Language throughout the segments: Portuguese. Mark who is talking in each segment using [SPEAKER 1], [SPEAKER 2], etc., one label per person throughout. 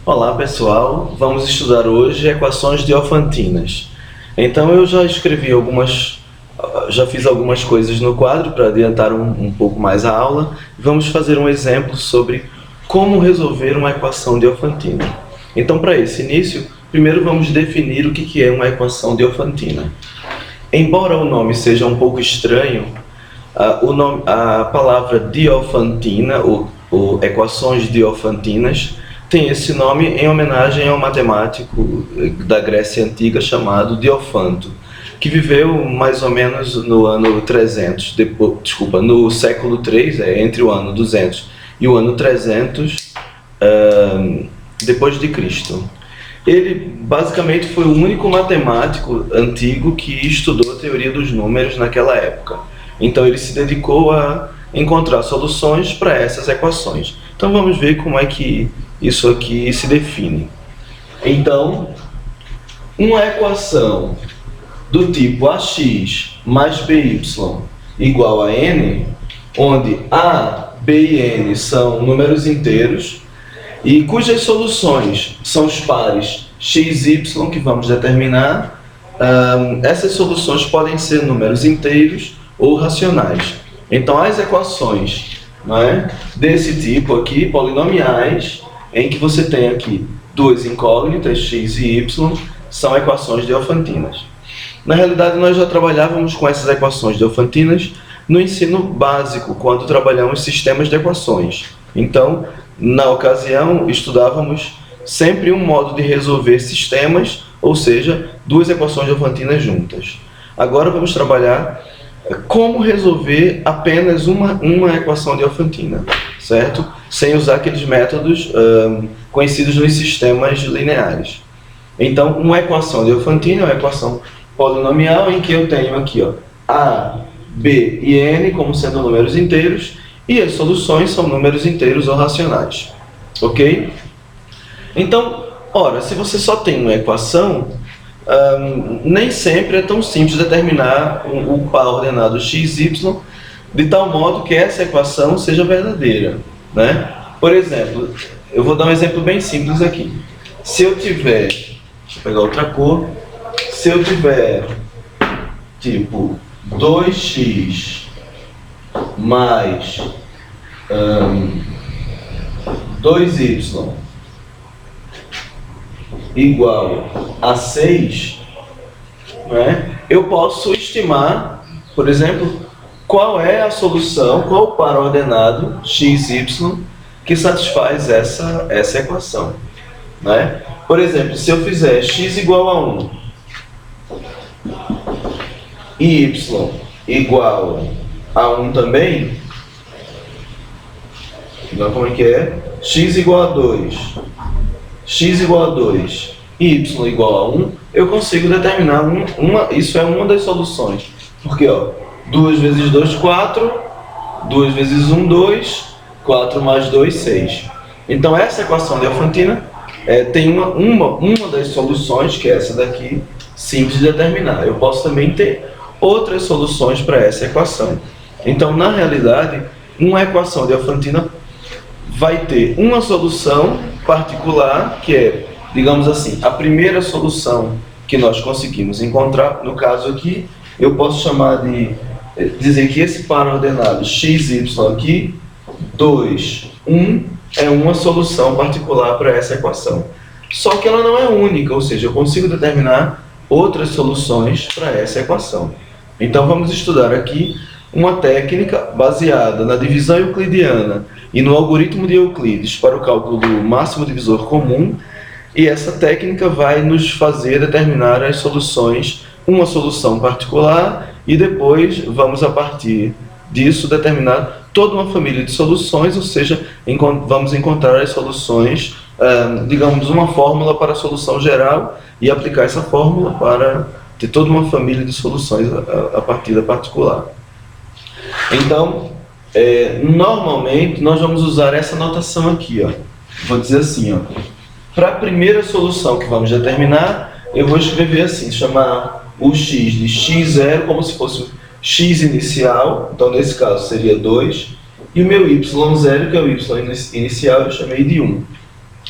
[SPEAKER 1] Olá pessoal, vamos estudar hoje equações diofantinas. Então eu já fiz algumas coisas no quadro para adiantar um pouco mais a aula. Vamos fazer um exemplo sobre como resolver uma equação diofantina. Então para esse início, primeiro vamos definir o que é uma equação diofantina. Embora o nome seja um pouco estranho, a palavra diofantina, ou equações diofantinas, tem esse nome em homenagem ao matemático da Grécia Antiga chamado Diofanto, que viveu mais ou menos no ano 300, no século 3, entre o ano 200 e o ano 300 depois de Cristo. Ele basicamente foi o único matemático antigo que estudou a teoria dos números naquela época. Então ele se dedicou a encontrar soluções para essas equações. Então vamos ver como é que isso aqui se define. Então, uma equação do tipo ax mais by igual a n, onde a, b e n são números inteiros, e cujas soluções são os pares x e y que vamos determinar. Essas soluções podem ser números inteiros ou racionais. Então, as equações, desse tipo aqui, polinomiais, em que você tem aqui duas incógnitas, x e y, são equações diofantinas. Na realidade, nós já trabalhávamos com essas equações diofantinas no ensino básico, quando trabalhamos sistemas de equações. Então, na ocasião, estudávamos sempre um modo de resolver sistemas, ou seja, duas equações diofantinas juntas. Agora vamos trabalhar como resolver apenas uma equação diofantina, certo? Sem usar aqueles métodos conhecidos nos sistemas lineares. Então, uma equação diofantina é uma equação polinomial em que eu tenho aqui a, b e n como sendo números inteiros, e as soluções são números inteiros ou racionais. Ok? Então, ora, se você só tem uma equação, nem sempre é tão simples determinar o par ordenado x, y, de tal modo que essa equação seja verdadeira, Por exemplo, eu vou dar um exemplo bem simples aqui. Se eu tiver, deixa eu pegar outra cor, se eu tiver tipo 2x mais 2y igual a 6, eu posso estimar, por exemplo, qual é a solução, qual o par ordenado x, y que satisfaz essa equação. Por exemplo, se eu fizer x igual a 1 e y igual a 1 também, então como é que é? X igual a 2, x igual a 2 e y igual a 1, eu consigo determinar isso é uma das soluções. Porque 2 vezes 2, 4, 2 vezes 1, 2, 4 mais 2, 6. Então essa equação diofantina tem uma das soluções, que é essa daqui, simples de determinar. Eu posso também ter outras soluções para essa equação. Então, na realidade, uma equação diofantina vai ter uma solução particular, que é, digamos assim, a primeira solução que nós conseguimos encontrar. No caso aqui, eu posso dizer que esse par ordenado x, y aqui, 2, 1, é uma solução particular para essa equação. Só que ela não é única, ou seja, eu consigo determinar outras soluções para essa equação. Então vamos estudar aqui uma técnica baseada na divisão euclidiana e no algoritmo de Euclides para o cálculo do máximo divisor comum, e essa técnica vai nos fazer determinar as soluções, uma solução particular, e depois vamos, a partir disso, determinar toda uma família de soluções, ou seja, vamos encontrar as soluções, digamos, uma fórmula para a solução geral e aplicar essa fórmula para ter toda uma família de soluções a partir da particular. Então, normalmente nós vamos usar essa notação aqui, Vou dizer assim, para a primeira solução que vamos determinar, eu vou escrever assim, chamar o x de x0 como se fosse x inicial, então nesse caso seria 2, e o meu y0, que é o y inicial, eu chamei de 1.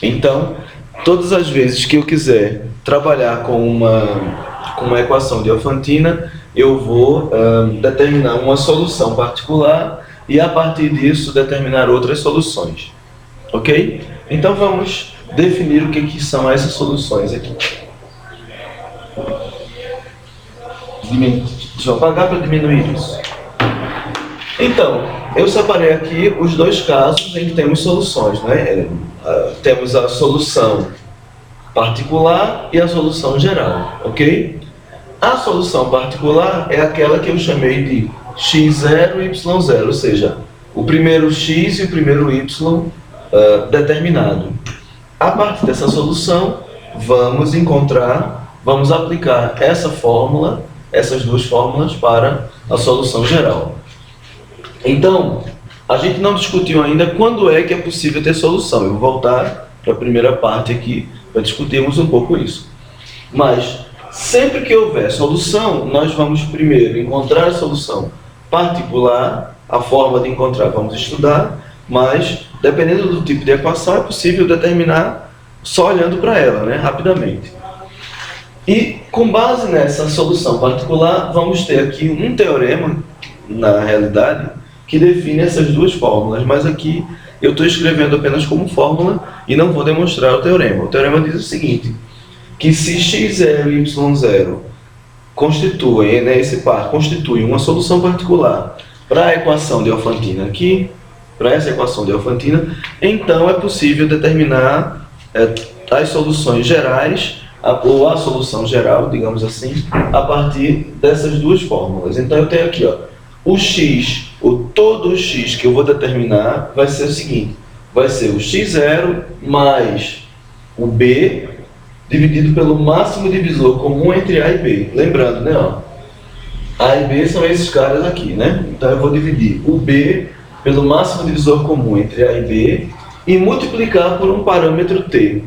[SPEAKER 1] Então, todas as vezes que eu quiser trabalhar com uma equação Diofantina, eu vou determinar uma solução particular e, a partir disso, determinar outras soluções. Ok? Então, vamos definir o que são essas soluções aqui. Deixa eu apagar para diminuir isso. Então, eu separei aqui os dois casos em que temos soluções, né? Temos a solução particular e a solução geral, ok? A solução particular é aquela que eu chamei de x0 e y0, ou seja, o primeiro x e o primeiro y determinado. A partir dessa solução, vamos aplicar essa fórmula, essas duas fórmulas para a solução geral. Então, a gente não discutiu ainda quando é que é possível ter solução. Eu vou voltar para a primeira parte aqui para discutirmos um pouco isso. Mas, sempre que houver solução, nós vamos primeiro encontrar a solução particular, a forma de encontrar vamos estudar, mas, dependendo do tipo de equação, é possível determinar só olhando para ela, né, rapidamente. E, com base nessa solução particular, vamos ter aqui um teorema, na realidade, que define essas duas fórmulas, mas aqui eu estou escrevendo apenas como fórmula e não vou demonstrar o teorema. O teorema diz o seguinte, que se x0 e y0 constituem, né, esse par constitui uma solução particular para a equação Diofantina aqui, para essa equação Diofantina, então é possível determinar as soluções gerais, ou a solução geral, digamos assim, a partir dessas duas fórmulas. Então eu tenho aqui, ó, o x, todo o x que eu vou determinar vai ser o seguinte, vai ser o x0 mais o b dividido pelo máximo divisor comum entre a e b. Lembrando, né, ó, a e b são esses caras aqui, né? Então eu vou dividir o b pelo máximo divisor comum entre a e b e multiplicar por um parâmetro t.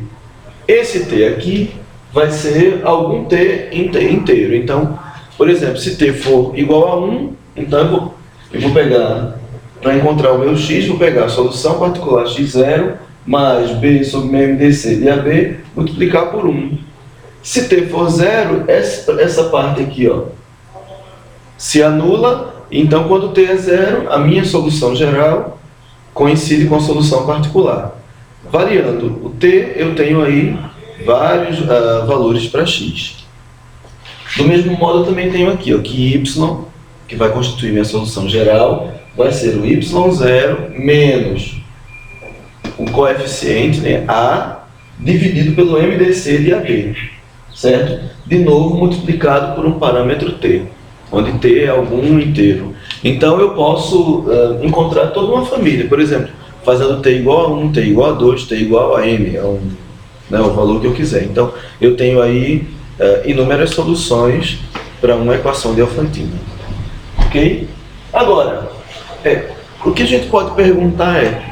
[SPEAKER 1] Esse t aqui vai ser algum t inteiro. Então, por exemplo, se t for igual a 1, então eu vou pegar, para encontrar o meu x, vou pegar a solução particular x0 mais b sobre meu MDC de AB, multiplicar por 1. Se t for 0, essa parte aqui, ó, se anula, então quando t é 0, a minha solução geral coincide com a solução particular. Variando o t, eu tenho aí vários valores para x. Do mesmo modo, eu também tenho aqui, ó, que y, que vai constituir minha solução geral, vai ser o y0 menos o coeficiente, né, a, dividido pelo MDC de AB, certo? De novo, multiplicado por um parâmetro t, onde t é algum inteiro. Então, eu posso encontrar toda uma família, por exemplo, fazendo t igual a 1, t igual a 2, t igual a n, né, o valor que eu quiser. Então, eu tenho aí inúmeras soluções para uma equação Diofantina. Ok? Agora, o que a gente pode perguntar é,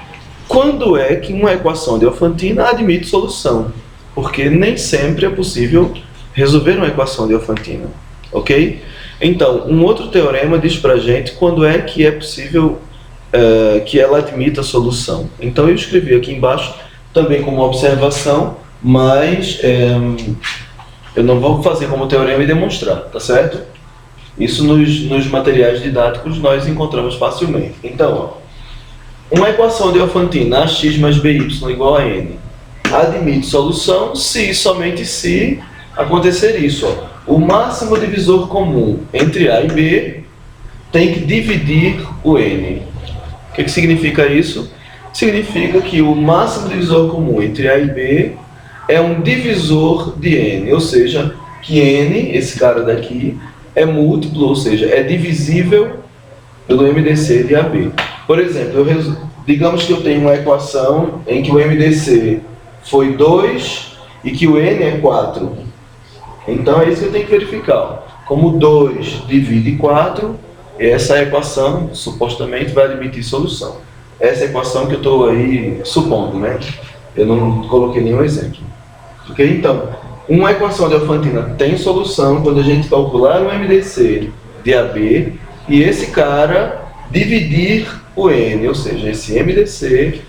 [SPEAKER 1] quando é que uma equação Diofantina admite solução? Porque nem sempre é possível resolver uma equação Diofantina. Ok? Então, um outro teorema diz para a gente quando é que é possível que ela admita solução. Então, eu escrevi aqui embaixo também como observação, mas eu não vou fazer como teorema e demonstrar, tá certo? Isso nos materiais didáticos nós encontramos facilmente. Então, ó, uma equação Diofantina ax mais by igual a n admite solução se e somente se acontecer isso. Ó. O máximo divisor comum entre a e b tem que dividir o n. O que significa isso? Significa que o máximo divisor comum entre a e b é um divisor de n, ou seja, que n, esse cara daqui, é múltiplo, ou seja, é divisível pelo MDC de AB. Por exemplo, digamos que eu tenho uma equação em que o MDC foi 2 e que o n é 4. Então é isso que eu tenho que verificar. Como 2 divide 4, essa equação supostamente vai admitir solução. Essa equação que eu estou aí supondo, né? Eu não coloquei nenhum exemplo. Ok? Então, uma equação Diofantina tem solução quando a gente calcular o MDC de AB e esse cara dividir o n, ou seja, esse MDC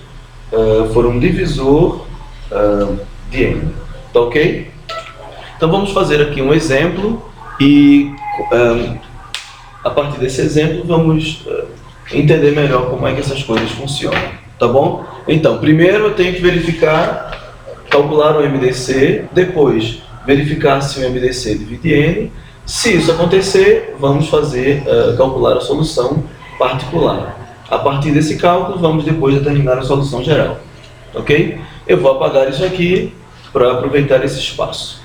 [SPEAKER 1] for um divisor de n. Tá ok? Então vamos fazer aqui um exemplo e a partir desse exemplo vamos entender melhor como é que essas coisas funcionam, tá bom? Então, primeiro eu tenho que verificar, calcular o MDC, depois verificar se o MDC divide n. Se isso acontecer, vamos fazer, calcular a solução particular. A partir desse cálculo, vamos depois determinar a solução geral, ok? Eu vou apagar isso aqui para aproveitar esse espaço.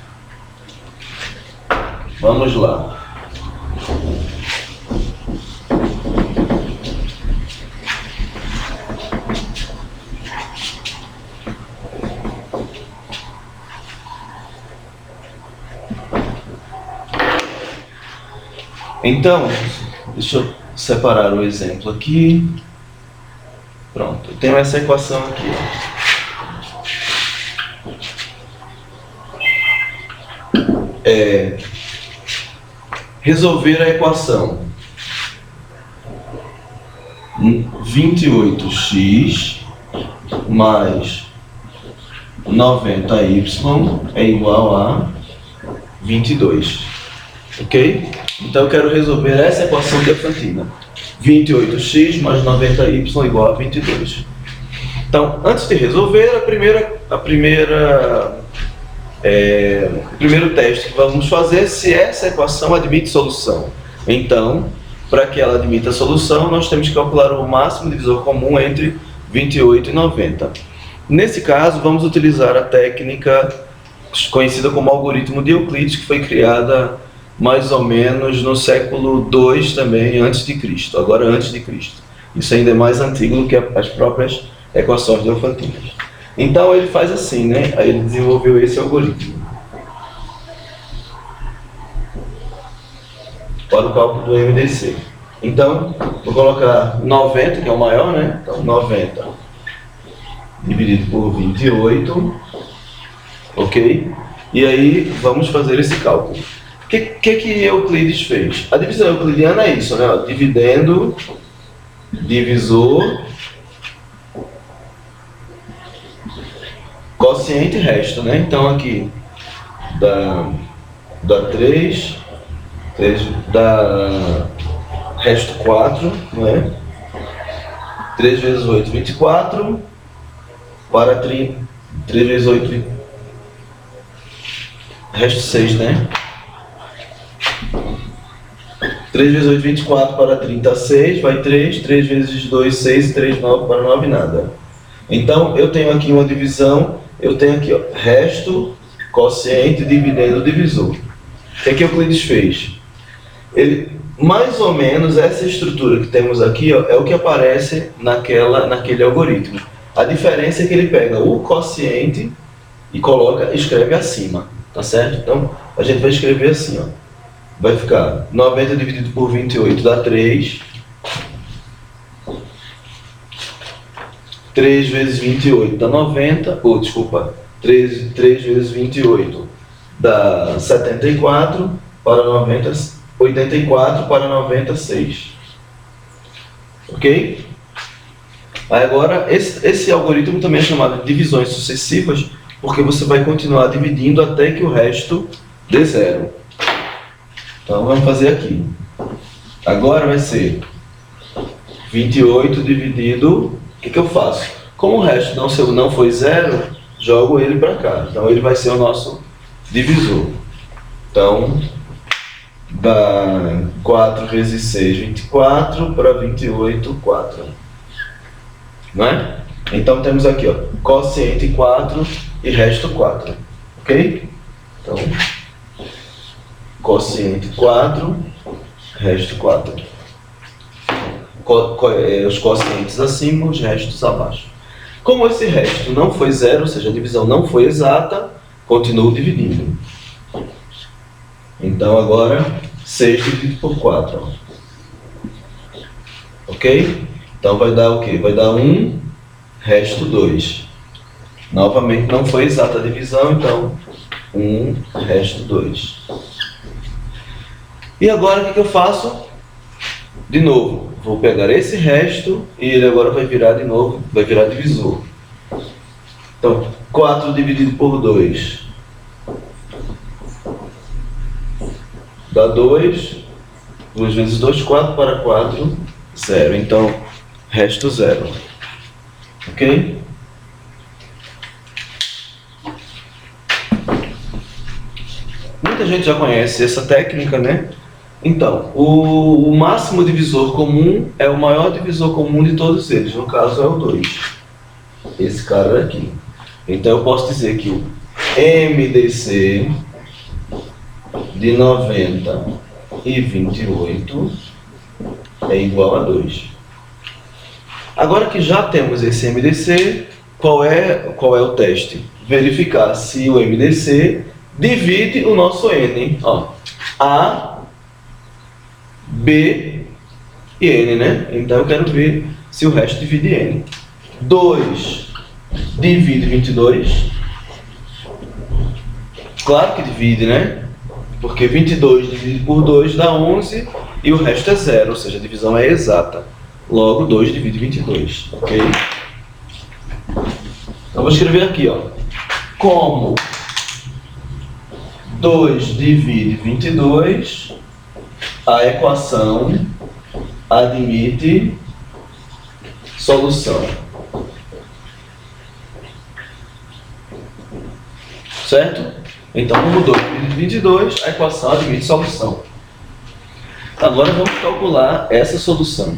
[SPEAKER 1] Vamos lá. Então, deixa eu separar o exemplo aqui. Pronto, eu tenho essa equação aqui. Resolver a equação 28x mais 90y é igual a 22. Ok? Então eu quero resolver essa equação diafantina. 28x mais 90y igual a 22. Então, antes de resolver, o primeiro teste que vamos fazer é se essa equação admite solução. Então, para que ela admita a solução, nós temos que calcular o máximo divisor comum entre 28 e 90. Nesse caso, vamos utilizar a técnica conhecida como algoritmo de Euclides, que foi criada mais ou menos no século II também, antes de Cristo. Agora, antes de Cristo. Isso ainda é mais antigo do que as próprias equações diofantinas. Então ele faz assim, né? Aí ele desenvolveu esse algoritmo para o cálculo do MDC. Então, vou colocar 90, que é o maior, né? Então, 90 dividido por 28, ok? E aí, vamos fazer esse cálculo. O que Euclides fez? A divisão euclidiana é isso, né? Dividendo, divisor, quociente e resto, né? Então aqui dá 3 dá resto 4, não é? 3 vezes 8, 24, para 30, 3 vezes 8, resto 6, né? 3 vezes 8, 24, para 36, vai 3 vezes 2, 6, e 3, 9, para 9, nada. Então, eu tenho aqui uma divisão, eu tenho aqui, ó, resto, quociente, dividendo, divisor. O que Euclides fez? Ele, mais ou menos, essa estrutura que temos aqui, ó, é o que aparece naquele algoritmo. A diferença é que ele pega o quociente e escreve acima, tá certo? Então, a gente vai escrever assim, ó. Vai ficar 90 dividido por 28 dá 3. 3 vezes 28 dá 90. Desculpa. 3 vezes 28 dá 74 para 90, 84 para 96. Ok? Aí agora, esse algoritmo também é chamado de divisões sucessivas, porque você vai continuar dividindo até que o resto dê zero. Então vamos fazer aqui. Agora vai ser 28 dividido... O que eu faço? Como o resto não foi zero, jogo ele para cá. Então ele vai ser o nosso divisor. Então dá 4 vezes 6, 24, para 28, 4. Não é? Então temos aqui, ó, quociente 4 e resto 4. Ok? Então, quociente 4, resto 4. Os quocientes acima, os restos abaixo. Como esse resto não foi zero, ou seja, a divisão não foi exata, continuo dividindo. Então agora, 6 dividido por 4. Ó. Ok? Então vai dar o quê? Vai dar 1, resto 2. Novamente não foi exata a divisão, então 1, resto 2. E agora o que eu faço? De novo, vou pegar esse resto e ele agora vai virar de novo, vai virar divisor. Então, 4 dividido por 2 dá 2. 2 vezes 2, 4 para 4, 0. Então, resto 0. Ok? Muita gente já conhece essa técnica, né? Então, o máximo divisor comum é o maior divisor comum de todos eles. No caso, é o 2. Esse cara aqui. Então, eu posso dizer que o MDC de 90 e 28 é igual a 2. Agora que já temos esse MDC, qual é o teste? Verificar se o MDC divide o nosso N. Ó, A, B e N, né? Então eu quero ver se o resto divide N. 2 divide 22. Claro que divide, né? Porque 22 dividido por 2 dá 11 e o resto é 0, ou seja, a divisão é exata. Logo, 2 divide 22, ok? Então, vou escrever aqui, ó. Como 2 divide 22, a equação admite solução. Certo? Então, como 2 divide 22, a equação admite solução. Agora vamos calcular essa solução.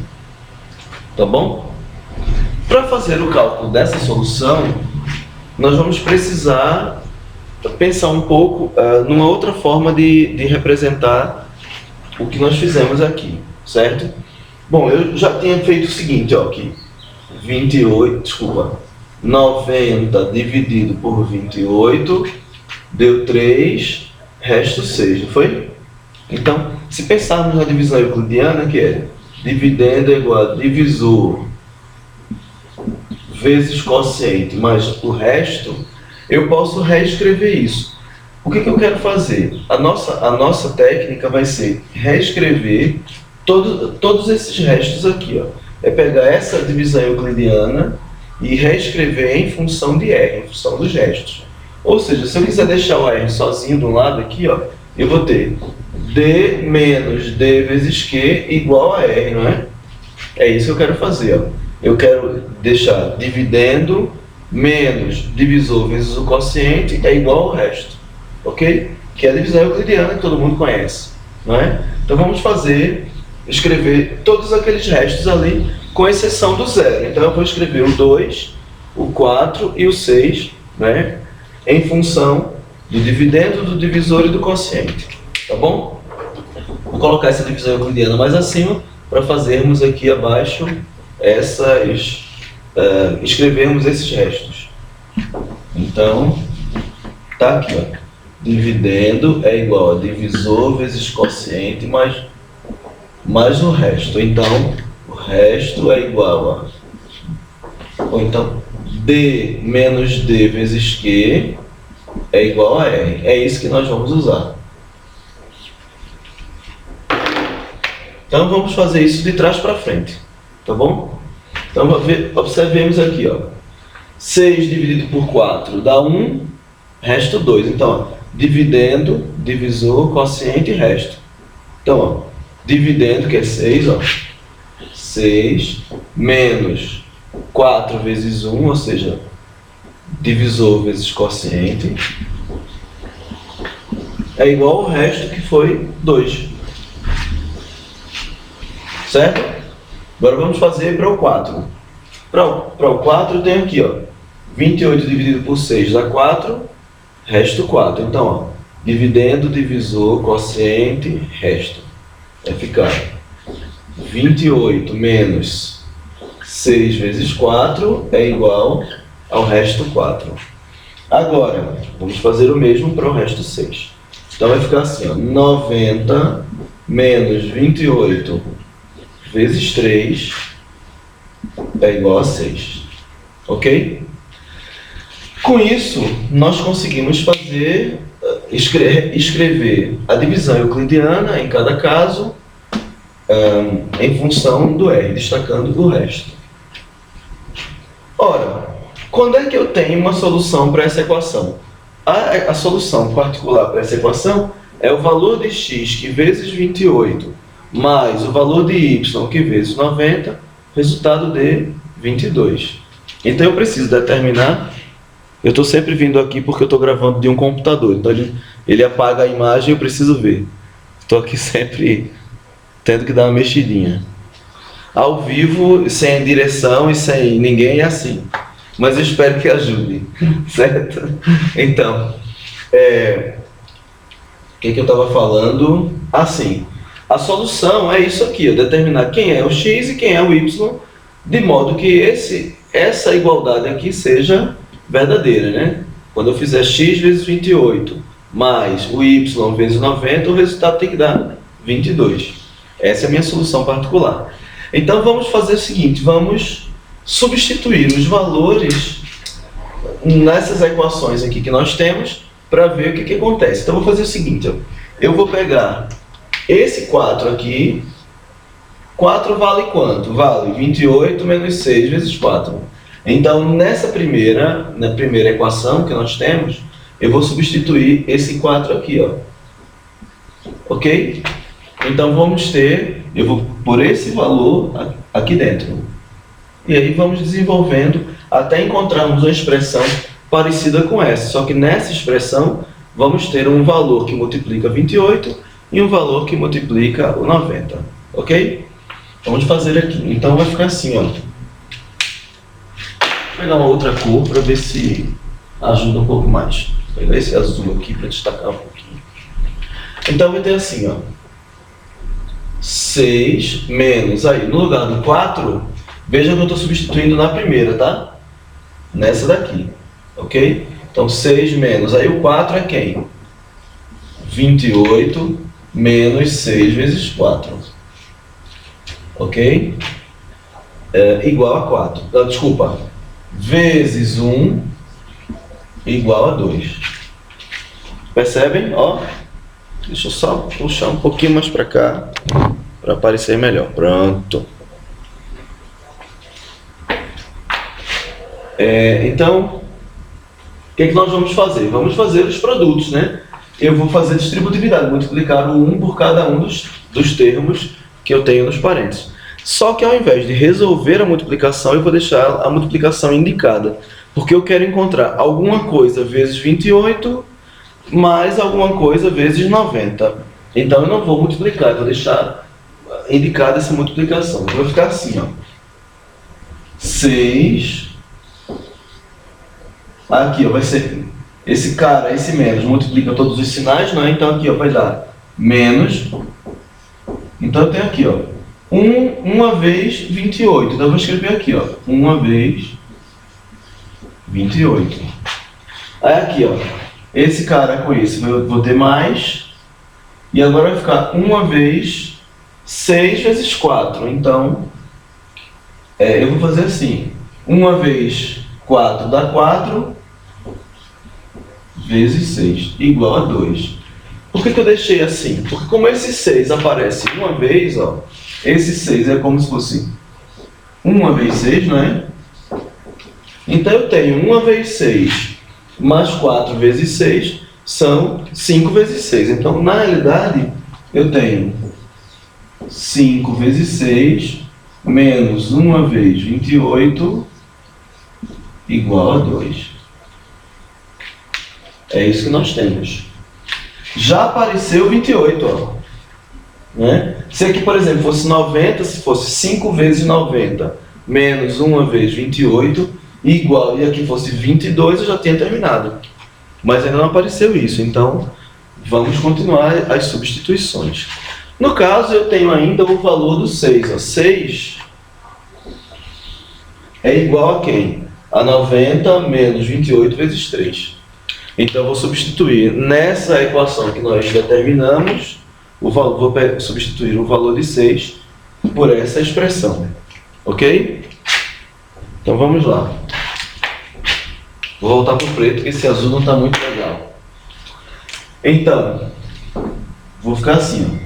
[SPEAKER 1] Tá bom? Para fazer o cálculo dessa solução, nós vamos precisar pensar um pouco numa outra forma de representar o que nós fizemos aqui, certo? Bom, eu já tinha feito o seguinte, ó, aqui. 90 dividido por 28 deu 3, resto 6, não foi? Então, se pensarmos na divisão euclidiana, que é dividendo é igual a divisor vezes quociente mais o resto, eu posso reescrever isso. O que eu quero fazer? A nossa técnica vai ser reescrever todos esses restos aqui, ó. É pegar essa divisão euclidiana e reescrever em função de R, em função dos restos. Ou seja, se eu quiser deixar o R sozinho de um lado aqui, ó, eu vou ter D menos D vezes Q igual a R, não é? É isso que eu quero fazer, ó. Eu quero deixar dividendo menos divisor vezes o quociente é igual ao resto, ok? Que é a divisão euclidiana que todo mundo conhece, não é? Então vamos escrever todos aqueles restos ali, com exceção do 0. Então eu vou escrever o 2, o 4 e o 6, né? Em função do dividendo, do divisor e do quociente, tá bom? Vou colocar essa divisão euclidiana mais acima para fazermos aqui abaixo escrevermos esses restos. Então, tá aqui, ó. Dividendo é igual a divisor vezes quociente mais o resto. Então, o resto é igual a... Ou então, D menos D vezes Q é igual a R. É isso que nós vamos usar. Então, vamos fazer isso de trás para frente. Tá bom? Então, observemos aqui, ó. 6 dividido por 4 dá 1, resto 2. Então, ó, dividendo, divisor, quociente e resto. Então, ó, dividendo, que é 6, ó. 6 menos 4 vezes 1, ou seja, divisor vezes quociente, é igual ao resto, que foi 2. Certo? Agora vamos fazer para o 4. Para o 4 eu tenho aqui, ó, 28 dividido por 6 dá 4, resto 4. Então, ó, dividendo, divisor, quociente, resto. Vai ficar 28 menos 6 vezes 4 é igual ao resto 4. Agora, vamos fazer o mesmo para o resto 6. Então vai ficar assim, ó, 90 menos 28 vezes 3 é igual a 6. Ok? Com isso, nós conseguimos escrever a divisão euclidiana em cada caso em função do R, destacando o resto. Ora, Quando é que eu tenho uma solução para essa equação? A solução particular para essa equação é o valor de x, que vezes 28, mais o valor de y, que vezes 90, resultado de 22. Então eu preciso determinar. Eu estou sempre vindo aqui porque eu estou gravando de um computador, então ele apaga a imagem e eu preciso ver. Estou aqui sempre tendo que dar uma mexidinha. Ao vivo, sem direção e sem ninguém, é assim. Mas eu espero que ajude, certo? Então, o que eu estava falando? Assim, a solução é isso aqui, determinar quem é o x e quem é o y, de modo que essa igualdade aqui seja verdadeira, né? Quando eu fizer x vezes 28 mais o y vezes 90, o resultado tem que dar 22. Essa é a minha solução particular. Então vamos fazer o seguinte, vamos substituir os valores nessas equações aqui que nós temos para ver o que acontece. Então eu vou fazer o seguinte, eu vou pegar esse 4 aqui. 4 vale quanto? Vale 28 menos 6 vezes 4. Então na primeira equação que nós temos, eu vou substituir esse 4 aqui, ó. Ok? Então vamos ter, eu vou pôr esse valor aqui dentro. E aí vamos desenvolvendo até encontrarmos uma expressão parecida com essa. Só que nessa expressão vamos ter um valor que multiplica 28 e um valor que multiplica o 90. Ok? Vamos fazer aqui. Então vai ficar assim, ó. Vou pegar uma outra cor para ver se ajuda um pouco mais. Vou pegar esse azul aqui para destacar um pouquinho. Então vai ter assim, ó. 6 menos, aí no lugar do 4, veja que eu estou substituindo na primeira, tá? Nessa daqui, ok? Então 6 menos, aí o 4 é quem? 28 menos 6 vezes 4. Ok? Igual a 4. Desculpa. Vezes 1 igual a 2. Percebem? Ó. Deixa eu só puxar um pouquinho mais para cá para aparecer melhor. Pronto. Então, o que nós vamos fazer? Vamos fazer os produtos, né? Eu vou fazer distributividade, multiplicar o 1 por cada um dos termos que eu tenho nos parênteses. Só que ao invés de resolver a multiplicação, eu vou deixar a multiplicação indicada, porque eu quero encontrar alguma coisa vezes 28 mais alguma coisa vezes 90. Então eu não vou multiplicar, eu vou deixar indicada essa multiplicação. Vai ficar assim, ó. 6. Aqui, ó, vai ser esse cara, esse menos, multiplica todos os sinais, né? Então aqui, ó, vai dar menos. Então eu tenho aqui, ó, 1 vez 28. Então eu vou escrever aqui, ó, 1 vez 28. Aí aqui, ó, esse cara com isso, eu vou ter mais. E agora vai ficar 1 vez 6 vezes 4. Então, eu vou fazer assim. 1 vez 4 dá 4. Vezes 6 igual a 2. Por que eu deixei assim? Porque como esse 6 aparece uma vez, ó, esse 6 é como se fosse 1 vez 6, não é? Então eu tenho 1 vez 6 mais 4 vezes 6 são 5 vezes 6. Então, na realidade, eu tenho 5 vezes 6 menos 1 vez 28 igual a 2. É isso que nós temos. Já apareceu 28, ó. Né? Se aqui, por exemplo, fosse 90, se fosse 5 vezes 90 menos 1 vez 28 igual, e aqui fosse 22, eu já tinha terminado. Mas ainda não apareceu isso, então vamos continuar as substituições. No caso, eu tenho ainda o valor do 6. Ó. 6 é igual a quem? A 90 menos 28 vezes 3. Então eu vou substituir nessa equação que nós determinamos, vou substituir o valor de 6 por essa expressão. Ok? Então vamos lá. Vou voltar para o preto, porque esse azul não está muito legal. Então, vou ficar assim.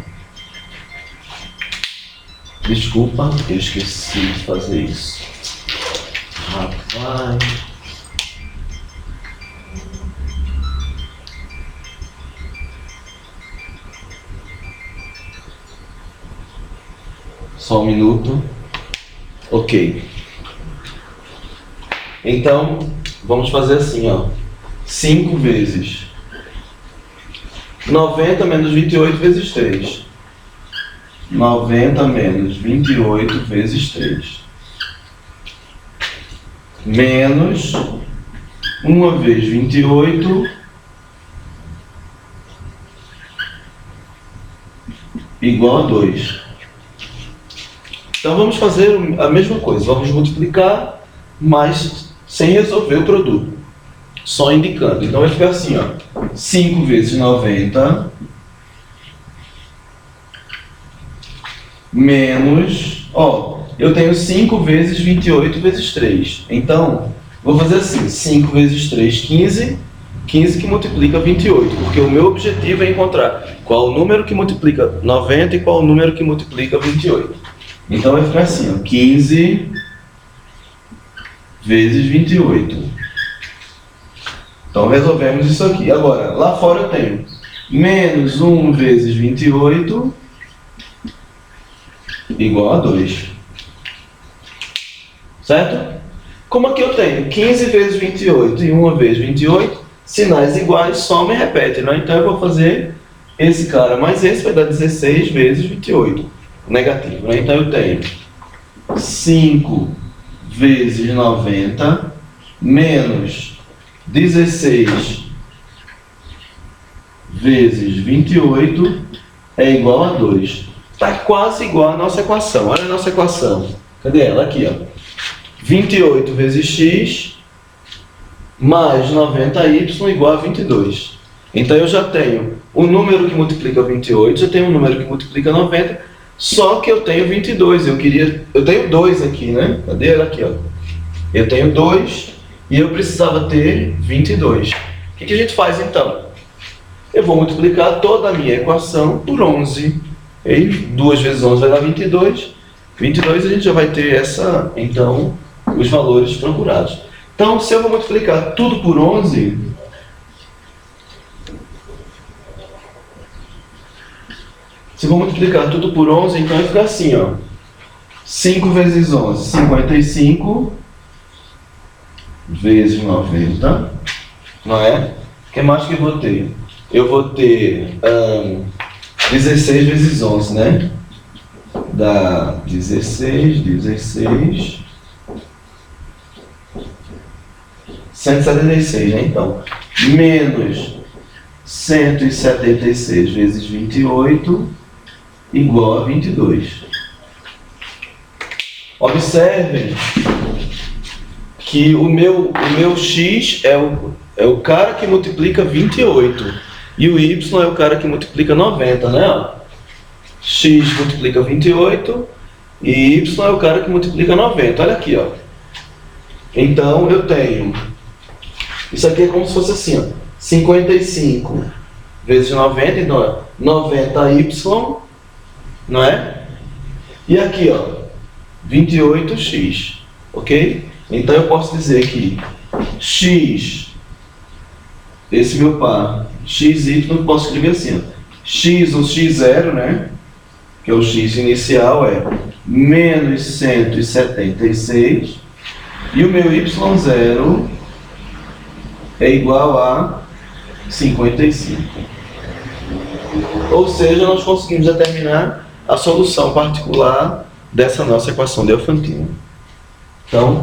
[SPEAKER 1] Ó. Desculpa, eu esqueci de fazer isso. Rapaz. Só um minuto. Ok. Então, vamos fazer assim, ó. 5 vezes 90 menos 28 vezes 3. 90 menos 28 vezes 3. Menos 1 vezes 28 igual a 2. Então vamos fazer a mesma coisa. Vamos multiplicar, mas sem resolver o produto. Só indicando. Então vai ficar assim, ó. 5 vezes 90 menos, ó, eu tenho 5 vezes 28 vezes 3. Então, vou fazer assim, 5 vezes 3, 15. 15 que multiplica 28, porque o meu objetivo é encontrar qual o número que multiplica 90 e qual o número que multiplica 28. Então vai ficar assim, ó, 15 vezes 28. Então resolvemos isso aqui. Agora, lá fora eu tenho menos 1 vezes 28 igual a 2. Certo? Como aqui eu tenho 15 vezes 28 e 1 vezes 28, sinais iguais, soma e repete, né? Então eu vou fazer esse cara mais esse, vai dar 16 vezes 28, negativo, né? Então eu tenho 5 vezes 90 menos 16 vezes 28 é igual a 2. Está quase igual à nossa equação. Olha a nossa equação. Cadê ela? Aqui, ó. 28 vezes x mais 90y igual a 22. Então eu já tenho o número que multiplica 28, já tenho um número que multiplica 90, só que eu tenho 22. Eu tenho 2 aqui, né? Cadê ela aqui, ó? Eu tenho 2 e eu precisava ter 22. O que a gente faz então? Eu vou multiplicar toda a minha equação por 11. E 2 vezes 11 vai dar 22. 22 a gente já vai ter então, os valores procurados. Então, se eu vou multiplicar tudo por 11, então vai ficar assim, ó. 5 vezes 11, 55 vezes 90, não é? O que mais que eu vou ter? Eu vou ter 16 vezes 11, né? Dá 16, 176, né? Então, menos 176 vezes 28 igual a 22. Observem que o meu x é o cara que multiplica 28 e o y é o cara que multiplica 90, né? X multiplica 28 e y é o cara que multiplica 90. Olha aqui, ó. Então eu tenho, isso aqui é como se fosse assim, ó, 55 vezes 90, então 90y, não é? E aqui, ó, 28x, ok? Então eu posso dizer que x, esse meu par, xy, eu posso escrever assim, ó, x, o x0, né? Que é o x inicial, é menos 176, e o meu y0 é igual a 55. Ou seja, nós conseguimos determinar a solução particular dessa nossa equação de Diofantina. Então,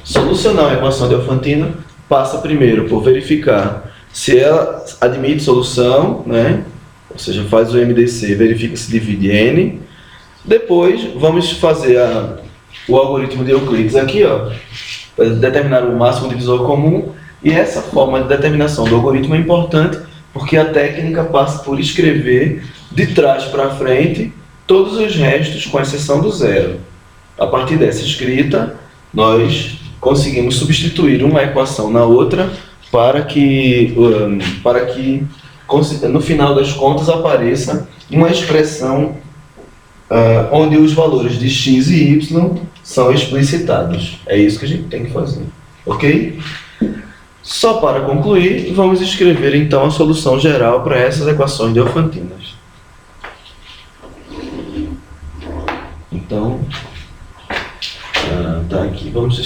[SPEAKER 1] solucionar a equação de Diofantina passa primeiro por verificar se ela admite solução, né? Ou seja, faz o MDC, verifica se divide N. Depois, vamos fazer o algoritmo de Euclides aqui, ó, para determinar o máximo divisor comum. E essa forma de determinação do algoritmo é importante porque a técnica passa por escrever de trás para frente todos os restos, com exceção do zero. A partir dessa escrita, nós conseguimos substituir uma equação na outra para que no final das contas apareça uma expressão onde os valores de x e y são explicitados. É isso que a gente tem que fazer, ok? Só para concluir, vamos escrever então a solução geral para essas equações diofantinas.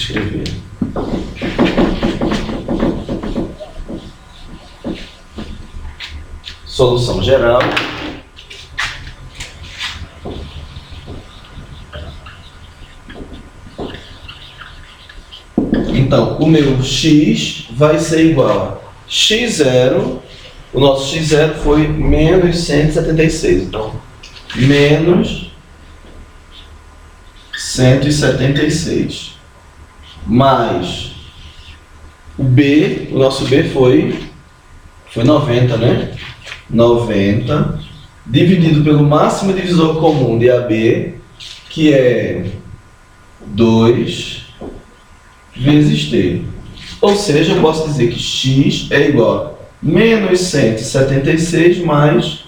[SPEAKER 1] escrever. Solução geral. Então, o meu x vai ser igual a x0, o nosso x0 foi menos 176, então, menos 176, mais o b, o nosso b foi 90, né? 90, dividido pelo máximo divisor comum de AB, que é 2 vezes t. Ou seja, eu posso dizer que x é igual a menos 176 mais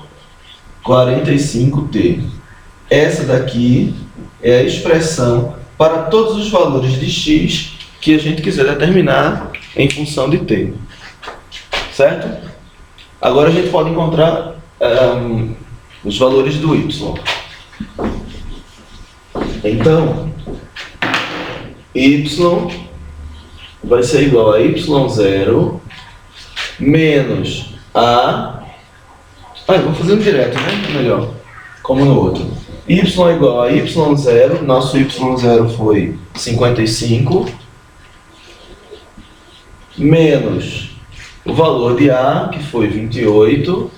[SPEAKER 1] 45t. Essa daqui é a expressão para todos os valores de x que a gente quiser determinar em função de t. Certo? Agora a gente pode encontrar os valores do y. Então, y vai ser igual a y0 menos a... eu vou fazendo direto, né? Melhor, como no outro. Y é igual a y0, nosso y0 foi 55, menos o valor de A, que foi 28,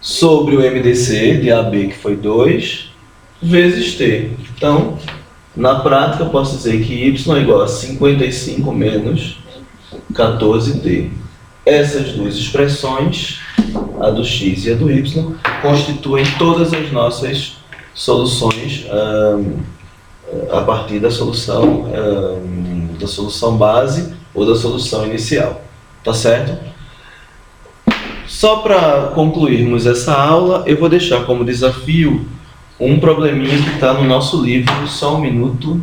[SPEAKER 1] sobre o MDC de AB, que foi 2, vezes T. Então, na prática, eu posso dizer que Y é igual a 55 menos 14T. Essas duas expressões, a do X e a do Y, constituem todas as nossas soluções a partir da solução base ou da solução inicial. Tá certo? Só para concluirmos essa aula, eu vou deixar como desafio um probleminha que está no nosso livro. Só um minuto.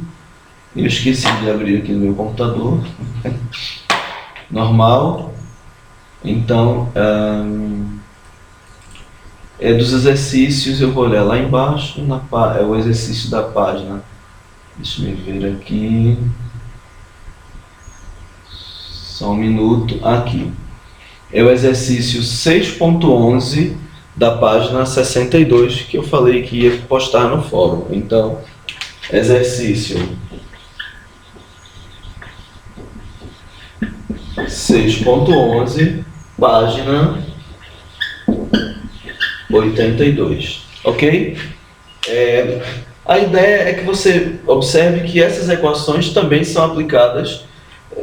[SPEAKER 1] Eu esqueci de abrir aqui no meu computador. Normal. Então, é dos exercícios, eu vou olhar lá embaixo, é o exercício da página. Deixa eu ver aqui. Só um minuto. Aqui. É o exercício 6.11 da página 62, que eu falei que ia postar no fórum. Então, exercício 6.11, página 82. Ok? A ideia é que você observe que essas equações também são aplicadas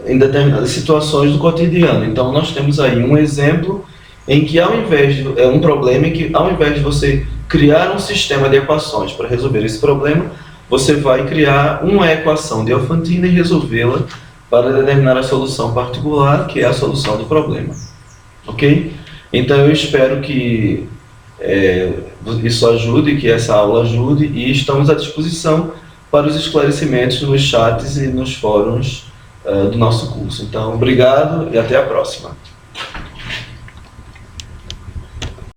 [SPEAKER 1] em determinadas situações do cotidiano. Então, nós temos aí um exemplo em que, um problema em que, ao invés de você criar um sistema de equações para resolver esse problema, você vai criar uma equação de Diofantina e resolvê-la para determinar a solução particular, que é a solução do problema. Ok? Então, eu espero que isso ajude, que essa aula ajude, e estamos à disposição para os esclarecimentos nos chats e nos fóruns do nosso curso. Então, obrigado e até a próxima.